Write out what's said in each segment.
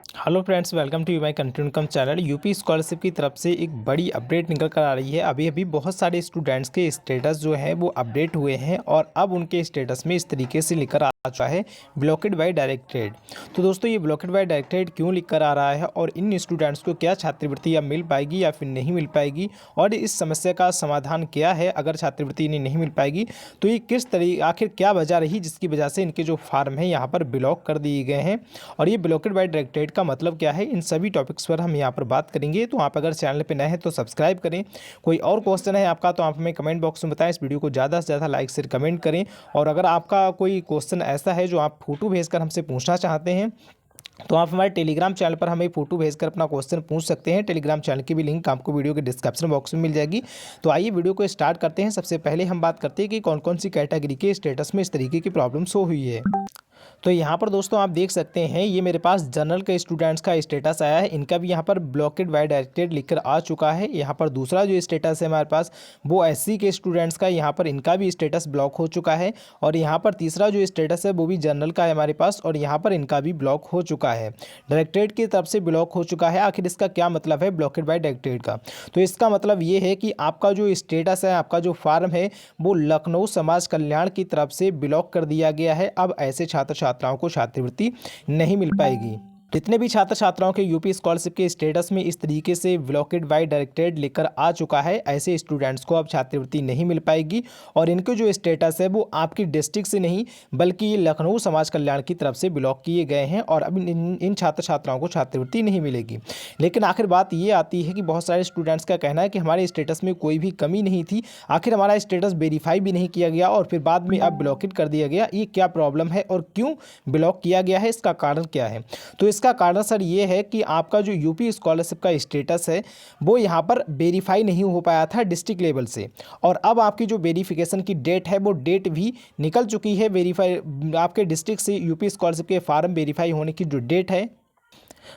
Hello friends, welcome to my continue income channel. UP scholarship की तरफ से एक बड़ी अपडेट निकल कर आ रही है। अभी अभी बहुत सारे स्टूडेंट्स के स्टेटस जो है वो अपडेट हुए हैं और अब उनके स्टेटस में इस तरीके से लिखकर आ चुका है, ब्लॉकेड बाय डायरेक्टेड। तो दोस्तों, ये ब्लॉकेड बाय डायरेक्टेड क्यों लिख कर आ रहा है और इन स्टूडेंट्स को क्या छात्रवृत्ति अब मिल पाएगी या फिर नहीं मिल पाएगी, और इस समस्या का समाधान क्या है अगर छात्रवृत्ति इन्हें नहीं मिल पाएगी तो ये किस तरीके, आखिर क्या वजह रही जिसकी वजह से इनके जो फार्म है यहाँ पर ब्लॉक कर दिए गए हैं, और ये ब्लॉकेड बाय डायरेक्टेड का मतलब क्या है, इन सभी टॉपिक्स पर हम यहाँ पर बात करेंगे। तो आप अगर चैनल पे नए हैं तो सब्सक्राइब करें। कोई और क्वेश्चन है आपका तो आप हमें कमेंट बॉक्स में बताएं। इस वीडियो को ज़्यादा से ज़्यादा लाइक शेयर कमेंट करें, और अगर आपका कोई क्वेश्चन ऐसा है जो आप फोटो भेजकर हमसे पूछना चाहते हैं तो आप हमारे टेलीग्राम चैनल पर हमें फोटो भेजकर अपना क्वेश्चन पूछ सकते हैं। टेलीग्राम चैनल की भी लिंक आपको वीडियो के डिस्क्रिप्शन बॉक्स में मिल जाएगी। तो आइए वीडियो को स्टार्ट करते हैं। सबसे पहले हम बात करते हैं कि कौन कौन सी कैटेगरी के स्टेटस में इस तरीके की प्रॉब्लम शो हुई है। तो यहाँ पर दोस्तों आप देख सकते हैं, ये मेरे पास जनरल के स्टूडेंट्स का स्टेटस आया है। इनका भी यहाँ पर ब्लॉकेड बाय डायरेक्टेड लिखकर आ चुका है। यहाँ पर दूसरा जो स्टेटस है हमारे पास वो एससी के स्टूडेंट्स का, यहाँ पर इनका भी स्टेटस ब्लॉक हो चुका है। और यहाँ पर तीसरा जो स्टेटस है वो भी जनरल का है हमारे पास, और यहाँ पर इनका भी ब्लॉक हो चुका है, डायरेक्टेड की तरफ से ब्लॉक हो चुका है। आखिर इसका क्या मतलब है ब्लॉकेड बाय डायरेक्टेड का? तो इसका मतलब ये है कि आपका जो स्टेटस है, आपका जो फार्म है वो लखनऊ समाज कल्याण की तरफ से ब्लॉक कर दिया गया है। अब ऐसे छात्र छात्राओं को छात्रवृत्ति नहीं मिल पाएगी। जितने भी छात्र छात्राओं के यूपी स्कॉलरशिप के स्टेटस में इस तरीके से ब्लॉकेड बाय डायरेक्टेड लेकर आ चुका है, ऐसे स्टूडेंट्स को अब छात्रवृत्ति नहीं मिल पाएगी। और इनके जो स्टेटस है वो आपकी डिस्ट्रिक्ट से नहीं बल्कि ये लखनऊ समाज कल्याण की तरफ से ब्लॉक किए गए हैं, और अब इन छात्र छात्राओं को छात्रवृत्ति नहीं मिलेगी। लेकिन आखिर बात ये आती है कि बहुत सारे स्टूडेंट्स का कहना है कि हमारे स्टेटस में कोई भी कमी नहीं थी, आखिर हमारा स्टेटस वेरीफाई भी नहीं किया गया और फिर बाद में अब ब्लॉकेड कर दिया गया। ये क्या प्रॉब्लम है और क्यों ब्लॉक किया गया है, इसका कारण क्या है? तो इसका कारण सर ये है कि आपका जो यूपी स्कॉलरशिप का स्टेटस है वो यहाँ पर वेरीफाई नहीं हो पाया था डिस्ट्रिक्ट लेवल से, और अब आपकी जो वेरिफिकेशन की डेट है वो डेट भी निकल चुकी है। वेरीफाई आपके डिस्ट्रिक्ट से यूपी स्कॉलरशिप के फार्म वेरीफाई होने की जो डेट है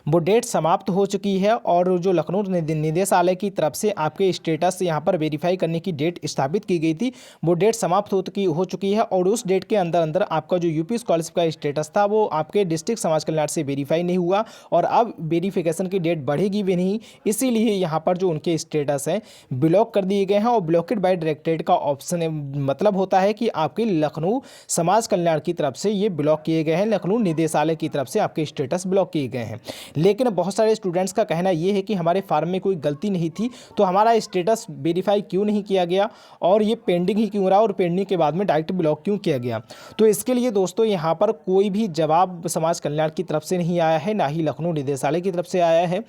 वो डेट समाप्त हो चुकी है, और जो लखनऊ निदेशालय की तरफ से आपके स्टेटस यहाँ पर वेरीफाई करने की डेट स्थापित की गई थी वो डेट समाप्त हो चुकी है। और उस डेट के अंदर अंदर आपका जो यूपी स्कॉलरशिप का स्टेटस था वो आपके डिस्ट्रिक्ट समाज कल्याण से वेरीफाई नहीं हुआ, और अब वेरीफिकेशन की डेट बढ़ेगी भी नहीं। इसीलिए यहाँ पर जो उनके स्टेटस हैं ब्लॉक कर दिए गए हैं। और ब्लॉकेड बाय डायरेक्टेड का ऑप्शन मतलब होता है कि आपके लखनऊ समाज कल्याण की तरफ से ये ब्लॉक किए गए हैं, लखनऊ निदेशालय की तरफ से आपके स्टेटस ब्लॉक किए गए हैं। लेकिन बहुत सारे स्टूडेंट्स का कहना ये है कि हमारे फार्म में कोई गलती नहीं थी तो हमारा स्टेटस वेरीफाई क्यों नहीं किया गया, और ये पेंडिंग ही क्यों रहा, और पेंडिंग के बाद में डायरेक्ट ब्लॉक क्यों किया गया? तो इसके लिए दोस्तों यहाँ पर कोई भी जवाब समाज कल्याण की तरफ से नहीं आया है, ना ही लखनऊ निदेशालय की तरफ से आया है।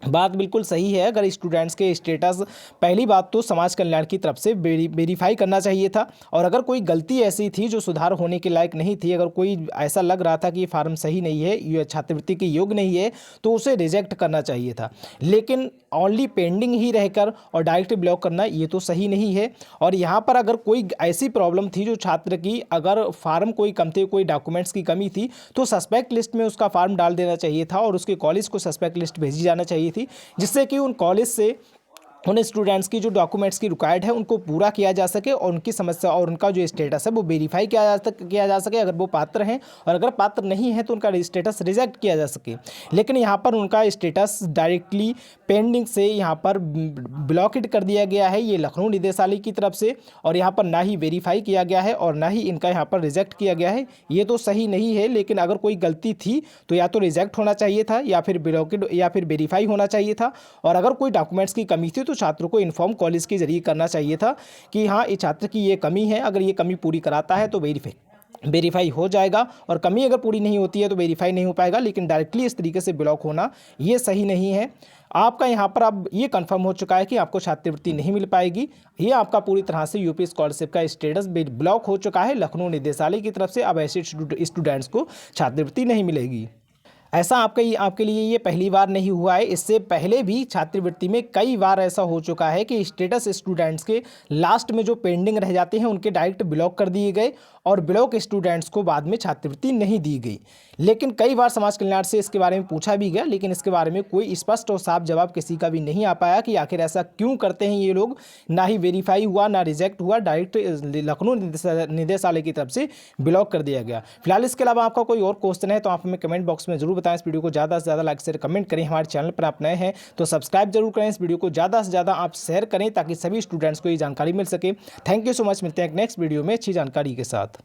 बात बिल्कुल सही है। अगर स्टूडेंट्स के स्टेटस, पहली बात तो समाज कल्याण की तरफ से वेरीफाई करना चाहिए था, और अगर कोई गलती ऐसी थी जो सुधार होने के लायक नहीं थी, अगर कोई ऐसा लग रहा था कि ये फार्म सही नहीं है, ये छात्रवृत्ति के योग्य नहीं है, तो उसे रिजेक्ट करना चाहिए था। लेकिन ओनली पेंडिंग ही रहकर और डायरेक्ट ब्लॉक करना ये तो सही नहीं है। और यहाँ पर अगर कोई ऐसी प्रॉब्लम थी जो छात्र की, अगर फार्म कोई कम थे, कोई डॉक्यूमेंट्स की कमी थी, तो सस्पेक्ट लिस्ट में उसका फार्म डाल देना चाहिए था और उसके कॉलेज को सस्पेक्ट लिस्ट भेजी जाना चाहिए थी, जिससे कि उन कॉलेज से उन स्टूडेंट्स की जो डॉक्यूमेंट्स की रिक्वायर्ड है उनको पूरा किया जा सके, और उनकी समस्या और उनका जो स्टेटस है वो वेरीफाई किया जा सके अगर वो पात्र हैं, और अगर पात्र नहीं है तो उनका स्टेटस रिजेक्ट किया जा सके। लेकिन यहाँ पर उनका स्टेटस डायरेक्टली पेंडिंग से यहाँ पर ब्लॉकेड कर दिया गया है, ये लखनऊ निदेशालय की तरफ से, और यहाँ पर ना ही वेरीफाई किया गया है और ना ही इनका यहाँ पर रिजेक्ट किया गया है। ये तो सही नहीं है। लेकिन अगर कोई गलती थी तो या तो रिजेक्ट होना चाहिए था, या फिर ब्लॉकेड, या फिर वेरीफाई होना चाहिए था। और अगर कोई डॉक्यूमेंट्स की कमी थी तो छात्रों को इन्फॉर्म कॉलेज के जरिए करना चाहिए था कि हाँ, इस छात्र की ये कमी है, अगर ये कमी पूरी कराता है तो वेरीफाई हो जाएगा, और कमी अगर पूरी नहीं होती है तो वेरीफाई नहीं हो पाएगा। लेकिन डायरेक्टली इस तरीके से ब्लॉक होना ये सही नहीं है। आपका यहाँ पर अब ये कंफर्म हो चुका है कि आपको छात्रवृत्ति नहीं मिल पाएगी। ये आपका पूरी तरह से यूपी स्कॉलरशिप का स्टेटस ब्लॉक हो चुका है लखनऊ निदेशालय की तरफ से। अब ऐसे स्टूडेंट्स को छात्रवृत्ति नहीं मिलेगी। ऐसा आपके लिए ये पहली बार नहीं हुआ है। इससे पहले भी छात्रवृत्ति में कई बार ऐसा हो चुका है कि स्टेटस स्टूडेंट्स के लास्ट में जो पेंडिंग रह जाते हैं उनके डायरेक्ट ब्लॉक कर दिए गए, और ब्लॉक स्टूडेंट्स को बाद में छात्रवृत्ति नहीं दी गई। लेकिन कई बार समाज कल्याण से इसके बारे में पूछा भी गया, लेकिन इसके बारे में कोई स्पष्ट और साफ जवाब किसी का भी नहीं आ पाया कि आखिर ऐसा क्यों करते हैं ये लोग। ना ही वेरीफाई हुआ, ना रिजेक्ट हुआ, डायरेक्ट लखनऊ निदेशालय की तरफ से ब्लॉक कर दिया गया। फिलहाल इसके अलावा आपका कोई और क्वेश्चन है तो आप हमें कमेंट बॉक्स में जरूर बताएं। बताएं। इस वीडियो को ज़्यादा से ज़्यादा लाइक शेयर कमेंट करें। हमारे चैनल पर आप नए हैं तो सब्सक्राइब जरूर करें। इस वीडियो को ज़्यादा से ज़्यादा आप शेयर करें ताकि सभी स्टूडेंट्स को ये जानकारी मिल सके। Thank you so much. मिलते हैं नेक्स्ट वीडियो में अच्छी जानकारी के साथ।